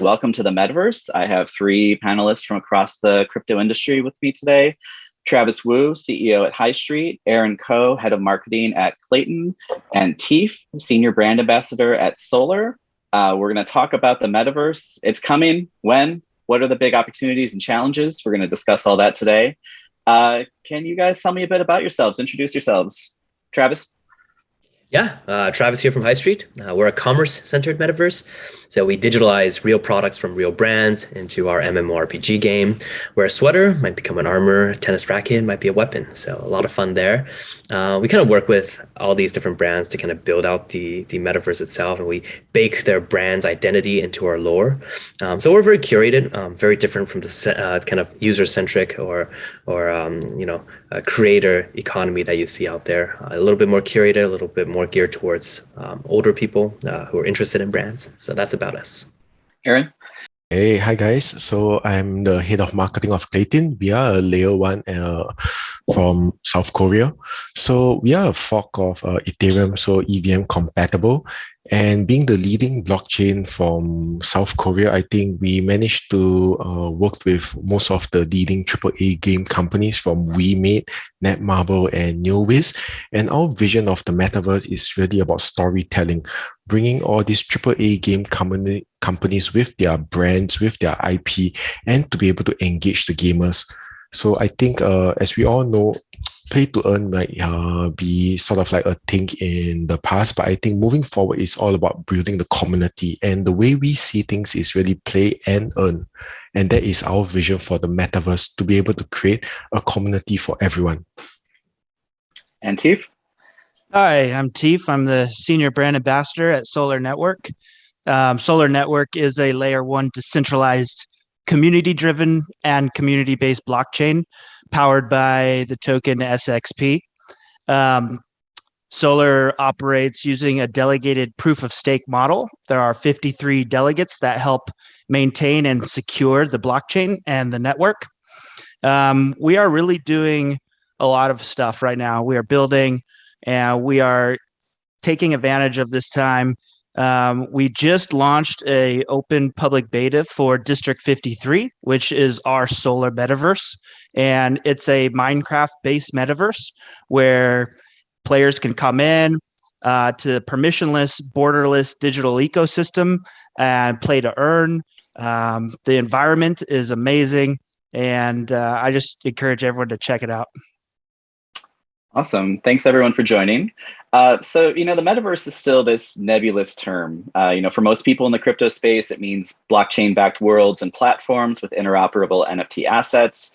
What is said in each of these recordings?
Welcome to the Metaverse. I have three panelists from across the crypto industry with me today. Travis Wu, CEO at Highstreet, Aaron Ko, Head of Marketing at Klaytn, and Tief, Senior Brand Ambassador at Solar. We're going to talk about the Metaverse. It's coming. When? What are the big opportunities and challenges? We're going to discuss all that today. Can you guys tell me a bit about yourselves? Introduce yourselves. Travis? Yeah, Travis here from Highstreet. We're a commerce-centered metaverse. So we digitalize real products from real brands into our MMORPG game, where a sweater might become an armor, a tennis racket might be a weapon. So a lot of fun there. We kind of work with all these different brands to kind of build out the metaverse itself, and we bake their brand's identity into our lore. So we're very curated, very different from the kind of user-centric or creator economy that you see out there. A little bit more curated, a little bit more geared towards older people who are interested in brands. So that's about us. Aaron? Hey, hi guys. So I'm the head of marketing of Klaytn. We are a layer one from South Korea. So we are a fork of Ethereum, so EVM compatible. And being the leading blockchain from South Korea, I think we managed to work with most of the leading AAA game companies from WeMate, Netmarble, and NeoWiz. And our vision of the metaverse is really about storytelling, bringing all these AAA game companies with their brands, with their IP, and to be able to engage the gamers. So I think, as we all know, play to earn might be sort of like a thing in the past, but I think moving forward is all about building the community. And the way we see things is really play and earn. And that is our vision for the metaverse, to be able to create a community for everyone. And Tief? Hi, I'm Tief. I'm the Senior Brand Ambassador at Solar Network. Solar Network is a layer one decentralized, community-driven and community-based blockchain powered by the token SXP. Solar operates using a delegated proof of stake model. There are 53 delegates that help maintain and secure the blockchain and the network. We are really doing a lot of stuff right now. We are building and we are taking advantage of this time. We just launched a open public beta for District 53, which is our solar metaverse. And it's a Minecraft-based metaverse where players can come in to the permissionless, borderless digital ecosystem and play to earn. The environment is amazing. And I just encourage everyone to check it out. Awesome. Thanks everyone for joining. So, the metaverse is still this nebulous term. For most people in the crypto space, it means blockchain-backed worlds and platforms with interoperable NFT assets.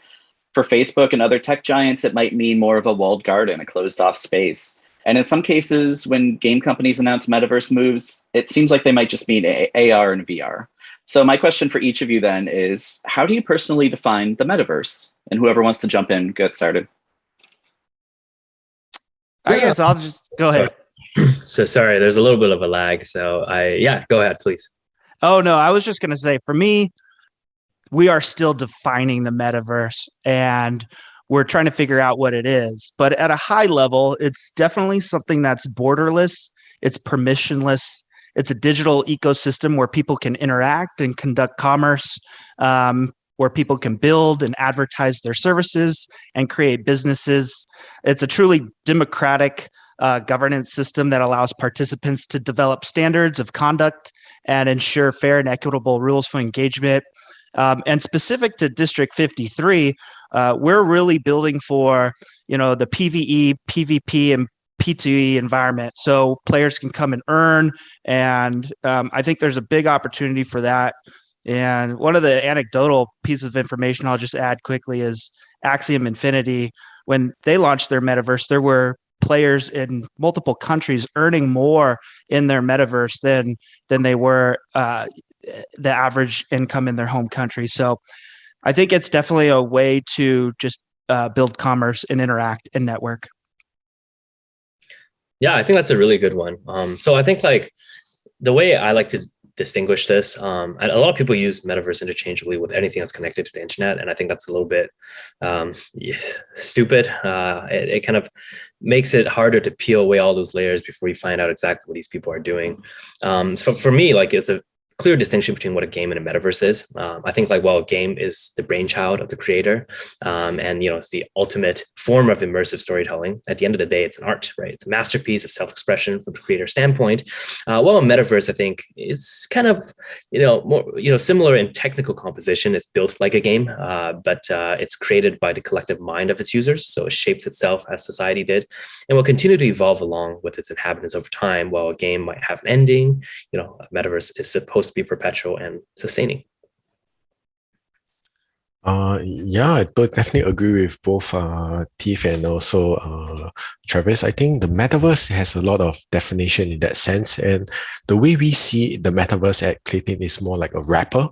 For Facebook and other tech giants, it might mean more of a walled garden, a closed-off space. And in some cases, when game companies announce metaverse moves, it seems like they might just mean AR and VR. So my question for each of you then is, how do you personally define the metaverse? And whoever wants to jump in, get started. I guess I'll just go ahead. So sorry, there's a little bit of a lag. So go ahead, please. Oh, no, I was just going to say, for me, we are still defining the metaverse and we're trying to figure out what it is. But at a high level, it's definitely something that's borderless. It's permissionless. It's a digital ecosystem where people can interact and conduct commerce, where people can build and advertise their services and create businesses. It's a truly democratic governance system that allows participants to develop standards of conduct and ensure fair and equitable rules for engagement. And specific to District 53, we're really building for, the PvE, PvP, and P2E environment. So players can come and earn. And I think there's a big opportunity for that. And one of the anecdotal pieces of information I'll just add quickly is Axiom Infinity. When they launched their metaverse, there were players in multiple countries earning more in their metaverse than they were the average income in their home country. So I think it's definitely a way to just build commerce and interact and network. Yeah, I think that's a really good one. So I think the way I like to distinguish this, a lot of people use metaverse interchangeably with anything that's connected to the internet. And I think that's a little bit stupid. It kind of makes it harder to peel away all those layers before you find out exactly what these people are doing. So for me, it's a clear distinction between what a game and a metaverse is. I think like, well, a game is the brainchild of the creator, and it's the ultimate form of immersive storytelling. At the end of the day, it's an art, right? It's a masterpiece of self-expression from the creator standpoint. While a metaverse, I think it's kind of more similar in technical composition. It's built like a game, but it's created by the collective mind of its users, so it shapes itself as society did, and will continue to evolve along with its inhabitants over time. While a game might have an ending, a metaverse is supposed to be perpetual and sustaining. Yeah, I definitely agree with both Tief and also Travis. I think the metaverse has a lot of definition in that sense, and the way we see the metaverse at Klaytn is more like a wrapper.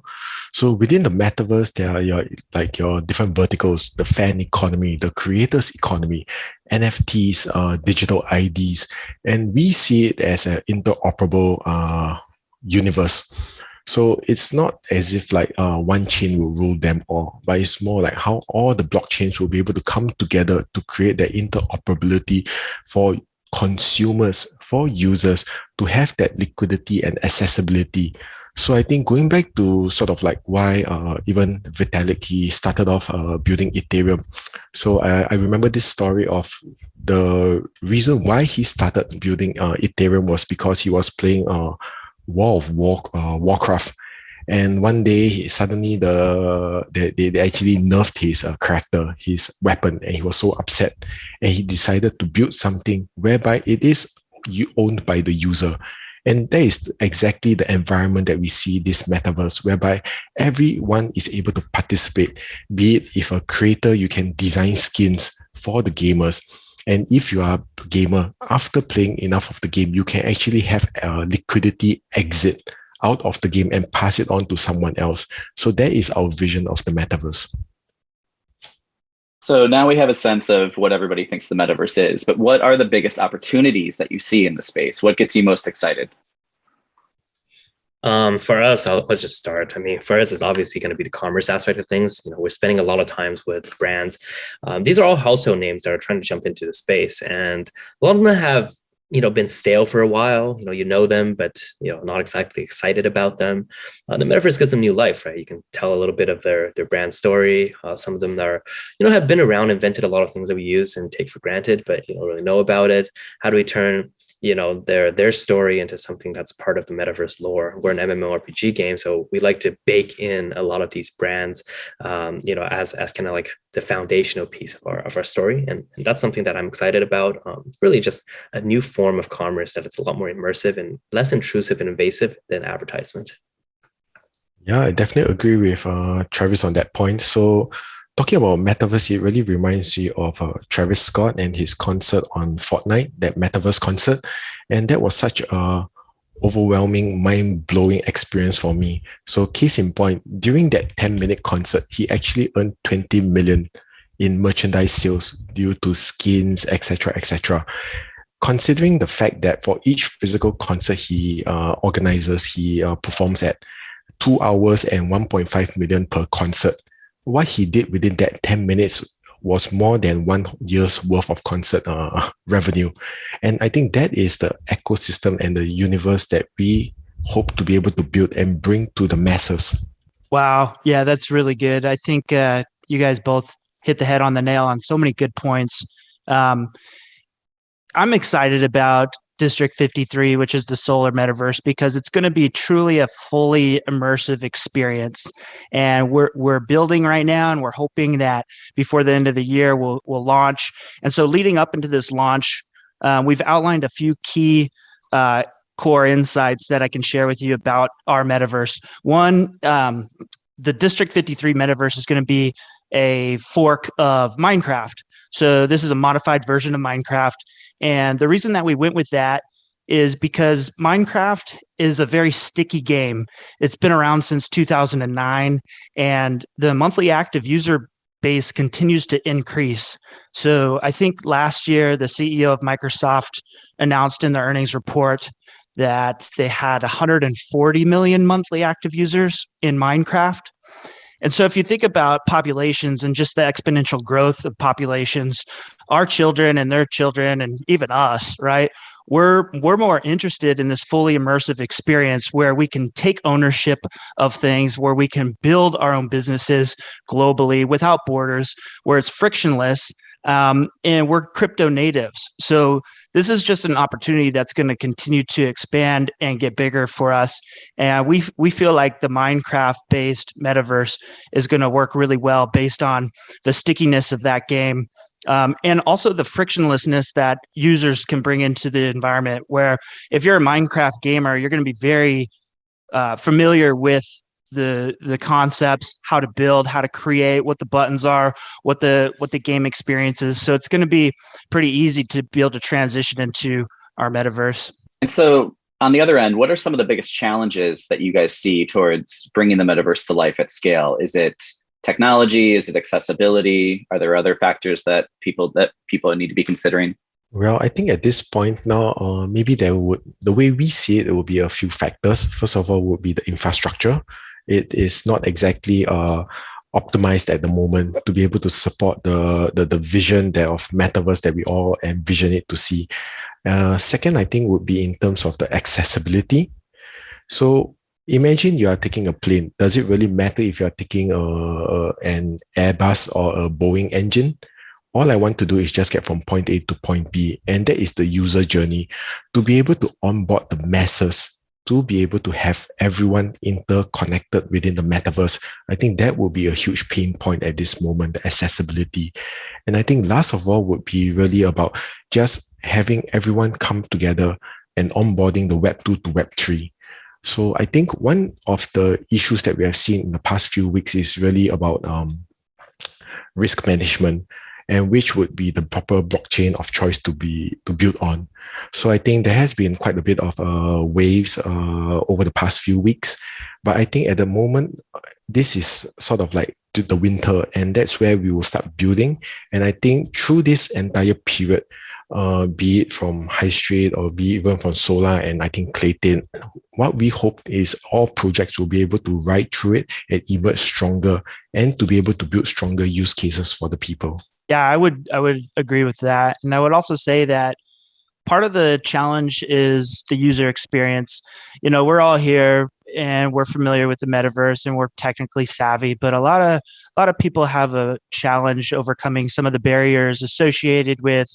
So within the metaverse, there are your different verticals: the fan economy, the creators economy, NFTs, digital IDs, and we see it as an interoperable universe. So it's not as if like one chain will rule them all, but it's more like how all the blockchains will be able to come together to create that interoperability for consumers, for users to have that liquidity and accessibility. So I think going back to sort of like why even Vitalik, he started off building Ethereum. So I remember this story of the reason why he started building Ethereum was because he was playing Warcraft, and one day suddenly they actually nerfed his character, his weapon, and he was so upset, and he decided to build something whereby it is owned by the user. And that is exactly the environment that we see this metaverse, whereby everyone is able to participate. Be it if a creator, you can design skins for the gamers. And if you are a gamer, after playing enough of the game, you can actually have a liquidity exit out of the game and pass it on to someone else. So that is our vision of the metaverse. So now we have a sense of what everybody thinks the metaverse is, but what are the biggest opportunities that you see in the space? What gets you most excited? For us, let's just start. I mean, for us, it's obviously going to be the commerce aspect of things. We're spending a lot of times with brands. These are all household names that are trying to jump into the space, and a lot of them have been stale for a while. You know them, but not exactly excited about them. The metaverse gives them new life, right? You can tell a little bit of their brand story. Some of them are have been around, invented a lot of things that we use and take for granted, but you don't really know about it. How do we turn their story into something that's part of the metaverse lore? We're an MMORPG game, so we like to bake in a lot of these brands, as kind of like the foundational piece of our story, and that's something that I'm excited about. Really, just a new form of commerce that it's a lot more immersive and less intrusive and invasive than advertisement. Yeah, I definitely agree with Travis on that point. So, talking about metaverse, it really reminds me of Travis Scott and his concert on Fortnite, that metaverse concert. And that was such a overwhelming, mind-blowing experience for me. So case in point, during that 10-minute concert, he actually earned 20 million in merchandise sales due to skins, etc., etc. Considering the fact that for each physical concert he organizes, he performs at 2 hours and 1.5 million per concert. What he did within that 10 minutes was more than 1 year's worth of concert revenue. And I think that is the ecosystem and the universe that we hope to be able to build and bring to the masses. Wow. Yeah, that's really good. I think you guys both hit the head on the nail on so many good points. I'm excited about District 53, which is the solar metaverse, because it's going to be truly a fully immersive experience. And we're building right now, and we're hoping that before the end of the year we'll launch. And so leading up into this launch, we've outlined a few key core insights that I can share with you about our metaverse. One, the District 53 metaverse is going to be a fork of Minecraft. So this is a modified version of Minecraft. And the reason that we went with that is because Minecraft is a very sticky game. It's been around since 2009, and the monthly active user base continues to increase. So I think last year, the CEO of Microsoft announced in the earnings report that they had 140 million monthly active users in Minecraft. And so if you think about populations and just the exponential growth of populations, our children and their children and even us, right? we're more interested in this fully immersive experience where we can take ownership of things, where we can build our own businesses globally without borders, where it's frictionless, and we're crypto natives. So this is just an opportunity that's going to continue to expand and get bigger for us. And we feel like the Minecraft-based metaverse is going to work really well based on the stickiness of that game. And also the frictionlessness that users can bring into the environment, where if you're a Minecraft gamer, you're going to be very familiar with the concepts, how to build, how to create, what the buttons are, what the game experience is. So it's going to be pretty easy to be able to transition into our metaverse. And so on the other end, what are some of the biggest challenges that you guys see towards bringing the metaverse to life at scale? Is it technology? Is it accessibility? Are there other factors that people need to be considering? Well, I think at this point now, maybe the way we see it, it will be a few factors. First of all, would be the infrastructure. It is not exactly optimized at the moment to be able to support the vision of metaverse that we all envision it to see. Second, I think would be in terms of the accessibility. So imagine you are taking a plane. Does it really matter if you are taking an Airbus or a Boeing engine? All I want to do is just get from point A to point B. And that is the user journey. To be able to onboard the masses, to be able to have everyone interconnected within the metaverse, I think that will be a huge pain point at this moment, the accessibility. And I think last of all would be really about just having everyone come together and onboarding the Web 2 to Web 3. So I think one of the issues that we have seen in the past few weeks is really about risk management, and which would be the proper blockchain of choice to build on. So I think there has been quite a bit of waves over the past few weeks, but I think at the moment, this is sort of like the winter, and that's where we will start building. And I think through this entire period, be it from Highstreet or be even from Solar and I think Klaytn, what we hope is all projects will be able to ride through it and emerge stronger and to be able to build stronger use cases for the people. Yeah, I would agree with that. And I would also say that part of the challenge is the user experience. You know, we're all here and we're familiar with the metaverse and we're technically savvy, but a lot of people have a challenge overcoming some of the barriers associated with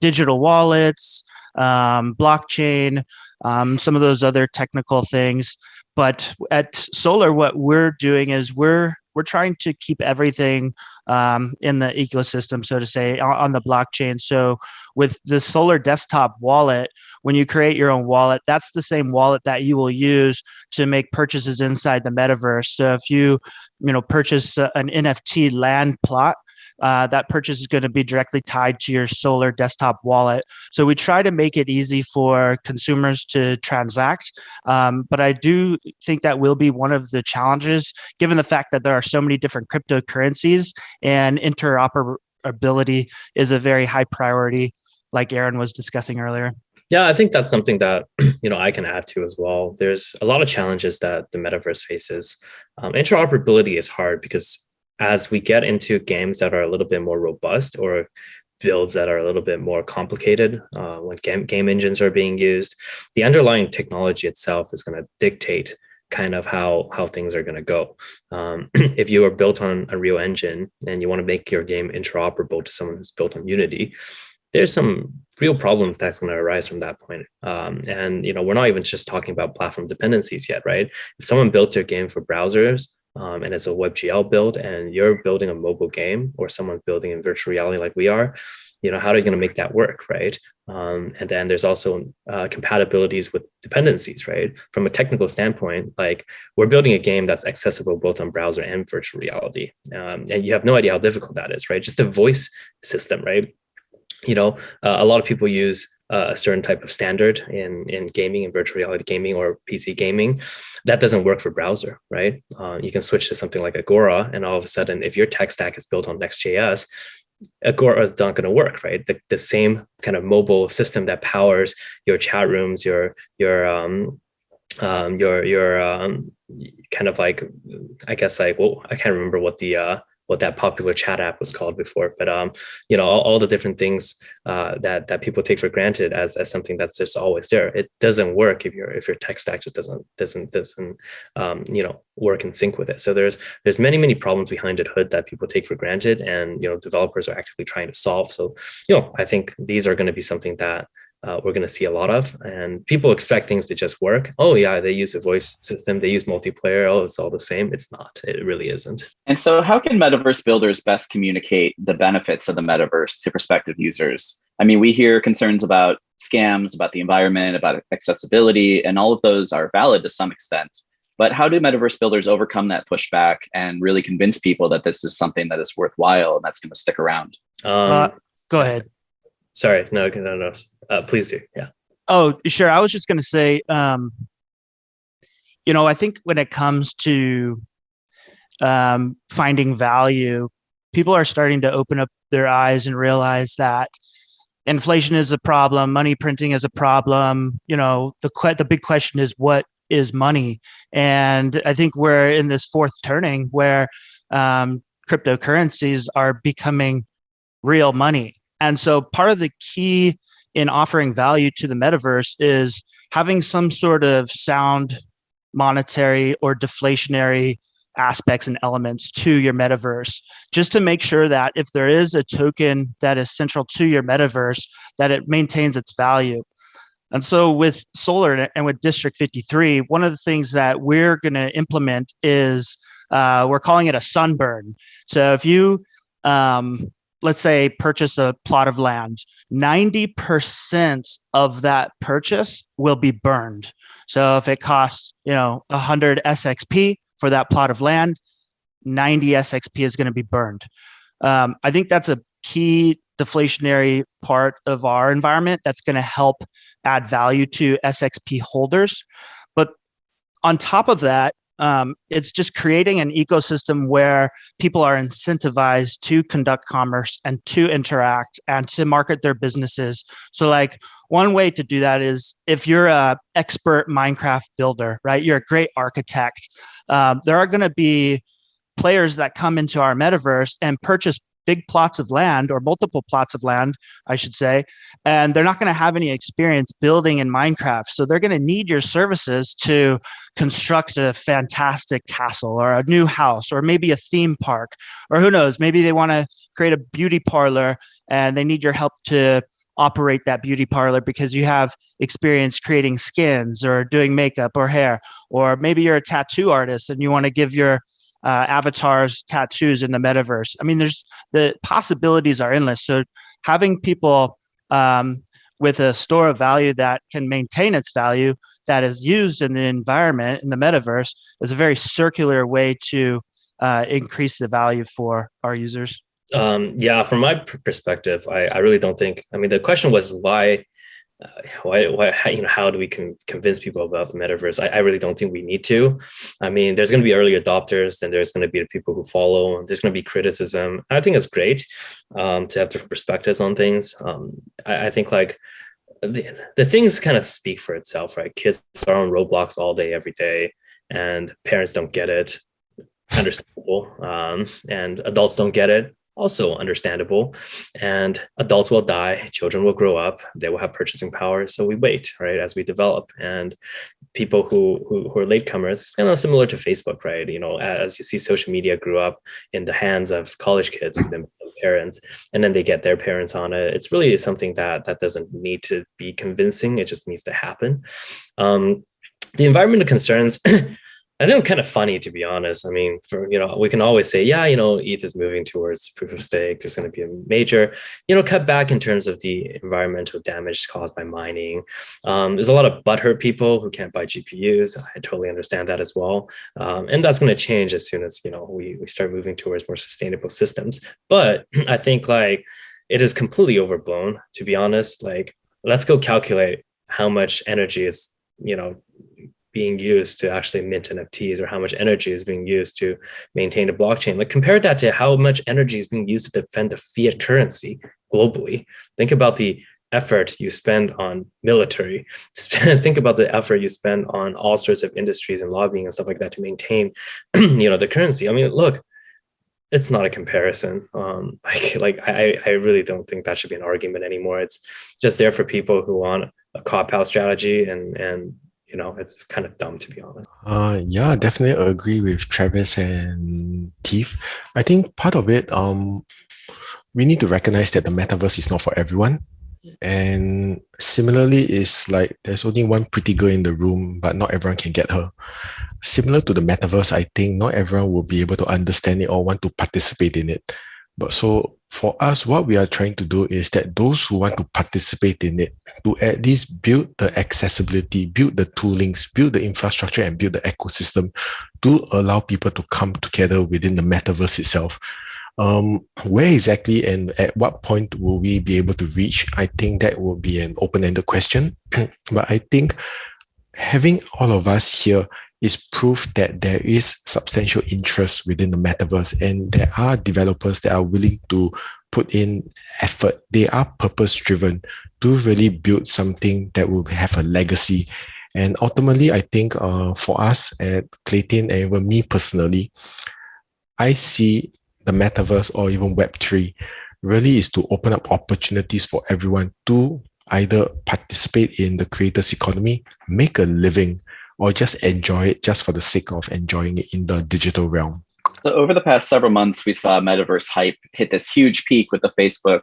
digital wallets, blockchain, some of those other technical things. But at Solar, what we're doing is we're trying to keep everything in the ecosystem, so to say, on the blockchain. So with the Solar desktop wallet, when you create your own wallet, that's the same wallet that you will use to make purchases inside the metaverse. So if you purchase an NFT land plot, that purchase is going to be directly tied to your Solar desktop wallet. So we try to make it easy for consumers to transact. But I do think that will be one of the challenges, given the fact that there are so many different cryptocurrencies and interoperability is a very high priority, like Aaron was discussing earlier. Yeah, I think that's something that I can add to as well. There's a lot of challenges that the metaverse faces. Interoperability is hard because as we get into games that are a little bit more robust or builds that are a little bit more complicated, when game engines are being used, the underlying technology itself is going to dictate kind of how things are going to go. If you are built on a real engine and you want to make your game interoperable to someone who's built on Unity, there's some real problems that's going to arise from that point. And we're not even just talking about platform dependencies yet, right? If someone built their game for browsers, and it's a WebGL build, and you're building a mobile game, or someone's building in virtual reality like we are, how are you going to make that work, right? And then there's also compatibilities with dependencies, right? From a technical standpoint, like we're building a game that's accessible both on browser and virtual reality, and you have no idea how difficult that is, right? Just a voice system, right? A lot of people use a certain type of standard in gaming, in virtual reality gaming or PC gaming. That doesn't work for browser, right? You can switch to something like Agora, and all of a sudden, if your tech stack is built on Next.js, Agora is not going to work, right? The same kind of mobile system that powers your chat rooms, your kind of like, I guess like, well, I can't remember what the what that popular chat app was called before. But all the different things that people take for granted as something that's just always there. It doesn't work if your tech stack just doesn't work in sync with it. So there's many problems behind the hood that people take for granted, and developers are actively trying to solve. So I think these are going to be something that we're going to see a lot of, and people expect things to just work. Oh yeah, they use a voice system, they use multiplayer. Oh, it's all the same. It's not. It really isn't. And so how can metaverse builders best communicate the benefits of the metaverse to prospective users? I mean, we hear concerns about scams, about the environment, about accessibility, and all of those are valid to some extent. But how do metaverse builders overcome that pushback and really convince people that this is something that is worthwhile and that's going to stick around? Go ahead. Sorry, no. Please do. Yeah. Oh, sure. I was just going to say, I think when it comes to finding value, people are starting to open up their eyes and realize that inflation is a problem, money printing is a problem. The big question is, what is money? And I think we're in this fourth turning where cryptocurrencies are becoming real money. And so part of the key in offering value to the metaverse is having some sort of sound monetary or deflationary aspects and elements to your metaverse, just to make sure that if there is a token that is central to your metaverse, that it maintains its value. And so with Solar and with District 53, one of the things that we're going to implement is we're calling it a sunburn. So if you let's say purchase a plot of land, 90% of that purchase will be burned. So if it costs, 100 SXP for that plot of land, 90 SXP is going to be burned. I think that's a key deflationary part of our environment that's going to help add value to SXP holders. But on top of that, it's just creating an ecosystem where people are incentivized to conduct commerce and to interact and to market their businesses. So like one way to do that is if you're an expert Minecraft builder, right? You're a great architect. There are going to be players that come into our metaverse and purchase big plots of land, or multiple plots of land, I should say, and they're not going to have any experience building in Minecraft. So they're going to need your services to construct a fantastic castle or a new house, or maybe a theme park, or who knows, maybe they want to create a beauty parlor and they need your help to operate that beauty parlor because you have experience creating skins or doing makeup or hair, or maybe you're a tattoo artist and you want to give your avatars tattoos in the metaverse. I mean, the possibilities are endless. So having people with a store of value that can maintain its value, that is used in the environment, in the metaverse, is a very circular way to increase the value for our users. Yeah, from my perspective, I really don't think, the question was why, how do we convince people about the metaverse? I really don't think we need to. There's going to be early adopters, then there's going to be the people who follow, there's going to be criticism. I think it's great to have different perspectives on things. I think like the things kind of speak for itself, right? Kids are on Roblox all day, every day, and parents don't get it. Understandable. And adults don't get it. Also understandable. And adults will die, children will grow up, they will have purchasing power. So we wait, right, as we develop. And people who are latecomers, it's kind of similar to Facebook, right? As you see social media grew up in the hands of college kids who then become parents, and then they get their parents on it. It's really something that doesn't need to be convincing. It just needs to happen. The environmental concerns, I think it's kind of funny, to be honest. We can always say, ETH is moving towards proof of stake. There's going to be a major, cut back in terms of the environmental damage caused by mining. There's a lot of butthurt people who can't buy GPUs. I totally understand that as well. And that's going to change as soon as, we start moving towards more sustainable systems. But I think like it is completely overblown, to be honest. Like, let's go calculate how much energy is, being used to actually mint NFTs, or how much energy is being used to maintain a blockchain. Like, compare that to how much energy is being used to defend the fiat currency globally. Think about the effort you spend on military. Think about the effort you spend on all sorts of industries and lobbying and stuff like that to maintain, the currency. Look, it's not a comparison. I really don't think that should be an argument anymore. It's just there for people who want a cop-out strategy, and it's kind of dumb, to be honest. Yeah, definitely agree with Travis and Tief. I think part of it, we need to recognize that the metaverse is not for everyone. And similarly, it's like there's only one pretty girl in the room, but not everyone can get her. Similar to the metaverse, I think not everyone will be able to understand it or want to participate in it. But so for us, what we are trying to do is that those who want to participate in it, to at least build the accessibility, build the toolings, build the infrastructure, and build the ecosystem to allow people to come together within the metaverse itself. Where exactly and at what point will we be able to reach? I think that will be an open-ended question. But I think having all of us here is proof that there is substantial interest within the metaverse, and there are developers that are willing to put in effort. They are purpose-driven to really build something that will have a legacy. And ultimately, I think for us at Klaytn, and even me personally, I see the metaverse or even Web3 really is to open up opportunities for everyone to either participate in the creators economy, make a living, or just enjoy it just for the sake of enjoying it in the digital realm. So over the past several months, we saw metaverse hype hit this huge peak with the Facebook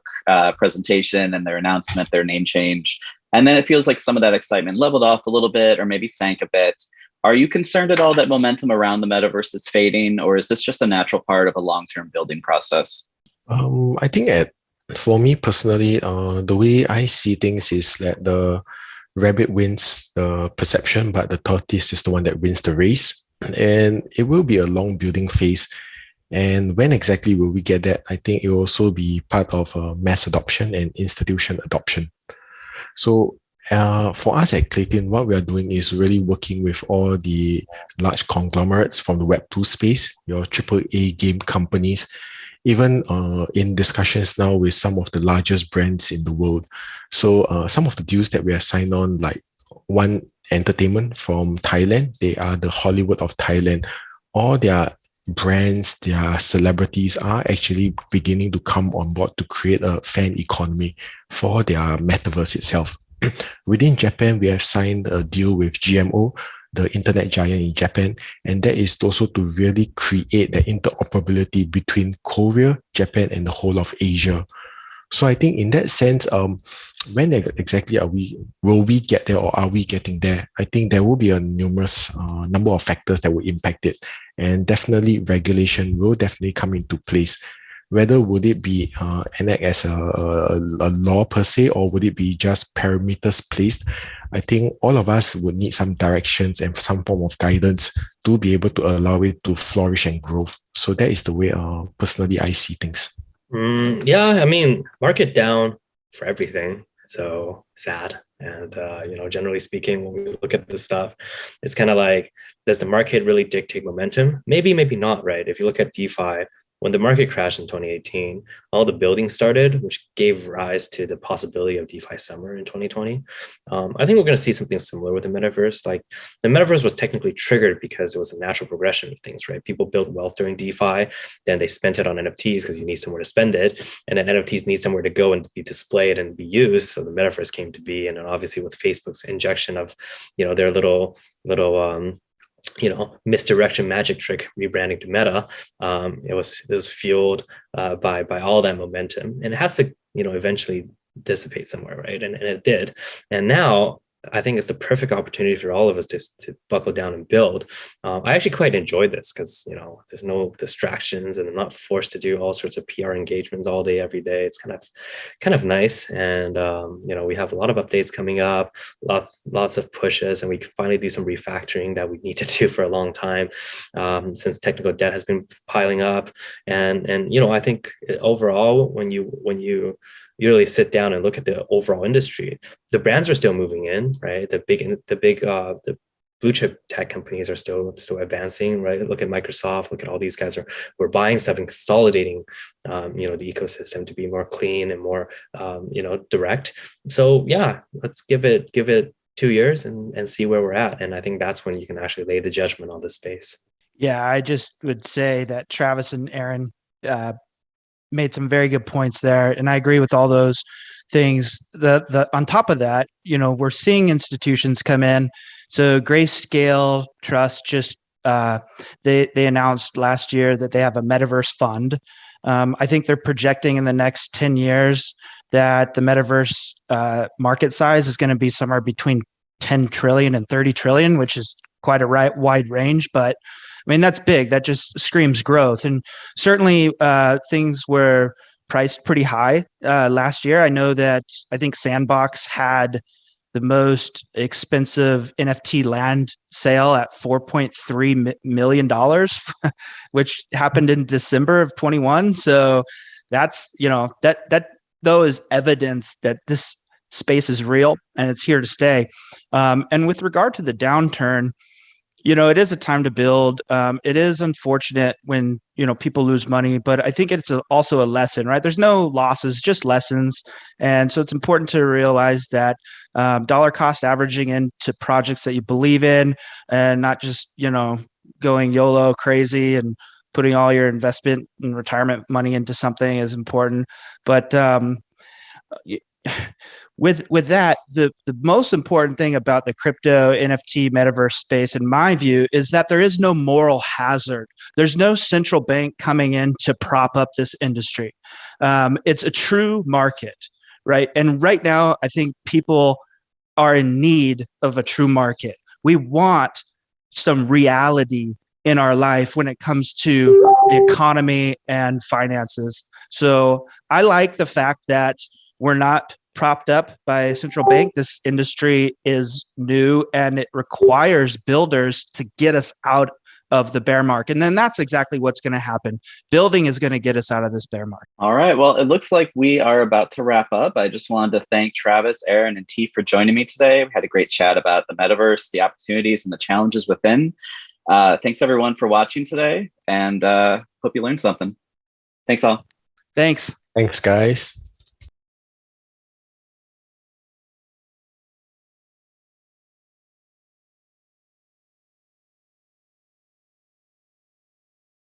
presentation and their announcement, their name change. And then it feels like some of that excitement leveled off a little bit or maybe sank a bit. Are you concerned at all that momentum around the metaverse is fading, or is this just a natural part of a long-term building process? I think for me personally, the way I see things is that the rabbit wins the perception, but the tortoise is the one that wins the race. And it will be a long building phase. And when exactly will we get that? I think it will also be part of mass adoption and institution adoption. So for us at Klaytn, what we are doing is really working with all the large conglomerates from the Web2 space, your AAA game companies, even in discussions now with some of the largest brands in the world. So some of the deals that we have signed on, like One Entertainment from Thailand, they are the Hollywood of Thailand. All their brands, their celebrities are actually beginning to come on board to create a fan economy for their metaverse itself. Within Japan, we have signed a deal with GMO, the internet giant in Japan, and that is also to really create the interoperability between Korea, Japan, and the whole of Asia. So I think in that sense, when exactly will we get there, or are we getting there? I think there will be a numerous number of factors that will impact it, and definitely regulation will definitely come into place. Whether would it be enacted as a law per se, or would it be just parameters placed? I think all of us would need some directions and some form of guidance to be able to allow it to flourish and grow. So that is the way personally I see things. Yeah, I mean, market down for everything. So sad. And, generally speaking, when we look at this stuff, it's kind of like, does the market really dictate momentum? Maybe, maybe not, right? If you look at DeFi, when the market crashed in 2018, all the building started, which gave rise to the possibility of DeFi summer in 2020. I think we're going to see something similar with the metaverse. Like the metaverse was technically triggered because it was a natural progression of things, right? People built wealth during DeFi, then they spent it on NFTs because you need somewhere to spend it. And then NFTs need somewhere to go and be displayed and be used. So the metaverse came to be. And then obviously with Facebook's injection of, their little misdirection magic trick rebranding to Meta, it was fueled by all that momentum, and it has to eventually dissipate somewhere, right? And it did, and now I think it's the perfect opportunity for all of us to buckle down and build. I actually quite enjoyed this because there's no distractions, and I'm not forced to do all sorts of PR engagements all day every day. It's kind of nice, and we have a lot of updates coming up, lots of pushes, and we can finally do some refactoring that we need to do for a long time, since technical debt has been piling up. And I think overall, when you really sit down and look at the overall industry, the brands are still moving in, right? The blue chip tech companies are still advancing, right? Look at Microsoft, look at all these guys we're buying stuff and consolidating, the ecosystem to be more clean and more, direct. So yeah, let's give it 2 years and see where we're at. And I think that's when you can actually lay the judgment on the space. Yeah, I just would say that Travis and Aaron made some very good points there, and I agree with all those things. The on top of that, we're seeing institutions come in. So Grayscale Trust just they announced last year that they have a metaverse fund. I think they're projecting in the next 10 years that the metaverse market size is going to be somewhere between 10 trillion and 30 trillion, which is quite a wide range. But I mean, that's big. That just screams growth. And certainly things were priced pretty high last year. I think Sandbox had the most expensive NFT land sale at $4.3 million, which happened in December of 21. So that's, that though is evidence that this space is real and it's here to stay. And with regard to the downturn, it is a time to build. It is unfortunate when, people lose money, but I think it's also a lesson, right? There's no losses, just lessons. And so it's important to realize that dollar cost averaging into projects that you believe in and not just, going YOLO crazy and putting all your investment and retirement money into something is important. But with that, the most important thing about the crypto NFT metaverse space, in my view, is that there is no moral hazard. There's no central bank coming in to prop up this industry. It's a true market, right? And right now, I think people are in need of a true market. We want some reality in our life when it comes to the economy and finances. So I like the fact that we're not propped up by a central bank. This industry is new and it requires builders to get us out of the bear market. And then that's exactly what's going to happen. Building is going to get us out of this bear market. All right. Well, it looks like we are about to wrap up. I just wanted to thank Travis, Aaron, and Tief for joining me today. We had a great chat about the metaverse, the opportunities and the challenges within. Thanks everyone for watching today, and hope you learned something. Thanks all. Thanks. Thanks, guys.